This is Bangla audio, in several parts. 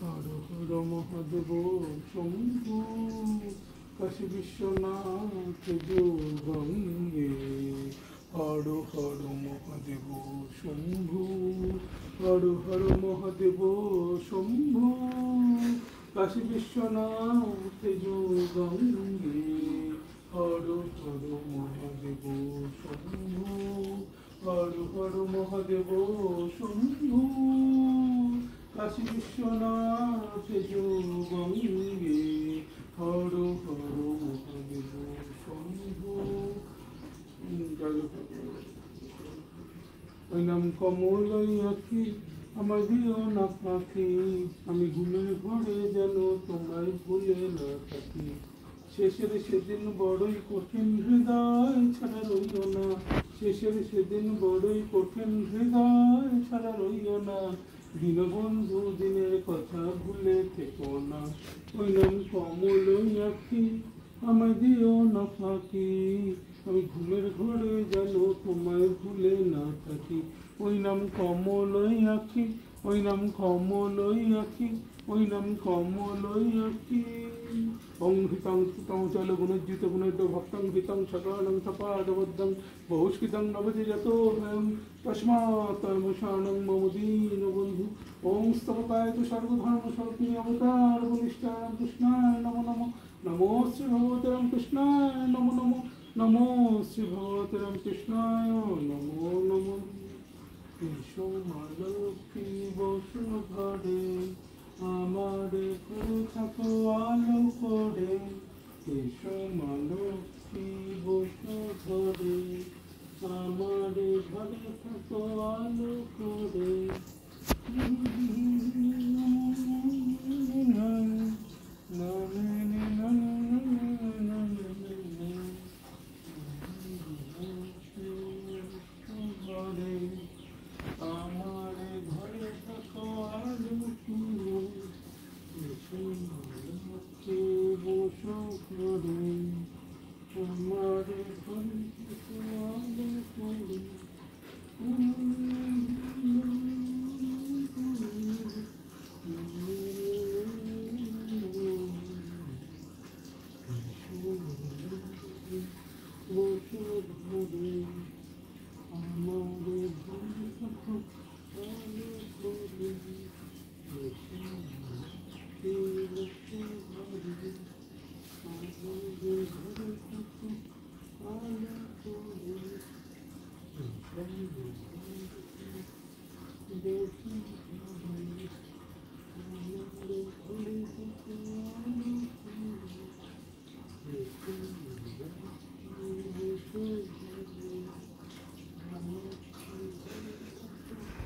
হর হর মহাদেব শম্ভু কাশী বিশ্বনাথ গঙ্গে। হর হর মহাদেব শম্ভু, হর হর মহাদেব শম্ভু কাশী বিশ্বনাথ গঙ্গে। হর হর মহাদেব শম্ভু, হর হর মহাদেব শম্ভু কাশী বিশ্বনাথ গঙ্গে। হর হর মহাদেব শম্ভু। ওই নাম কমলই আঁখি আমার দিও না পাখি, আমি ঘুমের ঘরে যেন তোমায় ভুলে না থাকি। শেষের সেদিন বড়ই কঠিন হৃদয় ছাড়া রইল না, শেষের সেদিন বড়ই কঠিন হৃদয় ছাড়া রইল না। দীনবন্ধু দিনের কথা ভুলে থেকো না। ওই নাম কমলই আঁখি আমায় দিও না ফাঁকি, আমি ঘুমের ঘরে যেন তোমায় ভুলে না থাকি। ওই নাম কমলই আঁখি, ওই নাম কমলই আঁখি, ওই নাম কমলই আঁখি। ওং হৃতং স্থিতং চল গুণজ্জিত গুণেদ্য ভক্তং হৃতং সকলং সপাদবদ্ধং বহুষ্কৃতং নবতি যতো ভয়ং তস্মাৎ তর্মশানং মম দীনবন্ধু। ওং স্তবকায় তু সর্বধর্ম স্বরূপিণী অবতার বলিষ্ঠায় কৃষ্ণায় নমো নমো। নমো শ্রী ভগবতে রামকৃষ্ণায় নমো নমো। নমো শ্রী ভগবতে রামকৃষ্ণায় নমো নমো। এসো মা লক্ষ্মী বসো ঘরে, আমারে ঘরে থাকো আলো করে। এসো মা লক্ষ্মী বসো ঘরে, আমারে ঘরে থাকো আলো করে। আমারে ঘরে থাকো আলো করে। এসো লক্ষ্মী বসো ঘরে, আমারে ঘরে থাকো আলো করে। বসো ঘরে, আমারে ঘরে থাকো আলো করে। এসো লক্ষ্মী বসো ঘরে, আমারে ঘরে থাকো আলো করে। বসো ঘরে, আমারে ঘরে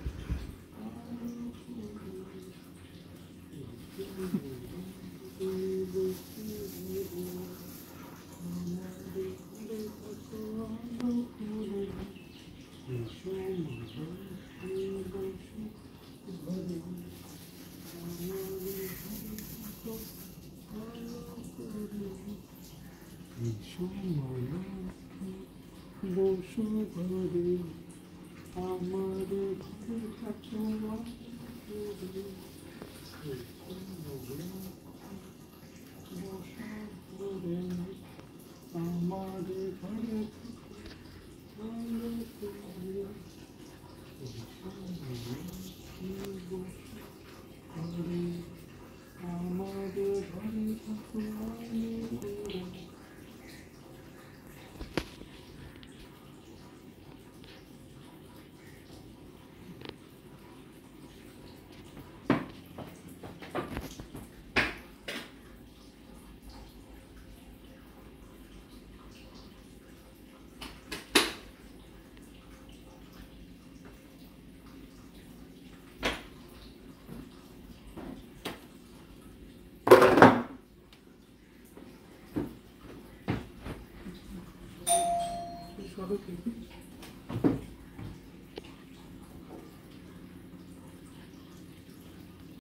থাকো ঘরে। বসো ঘরে, আমারে ঘরে থাকো ঘরে। ঘরে, আমারে ঘরে থাকো ঘরে। সরো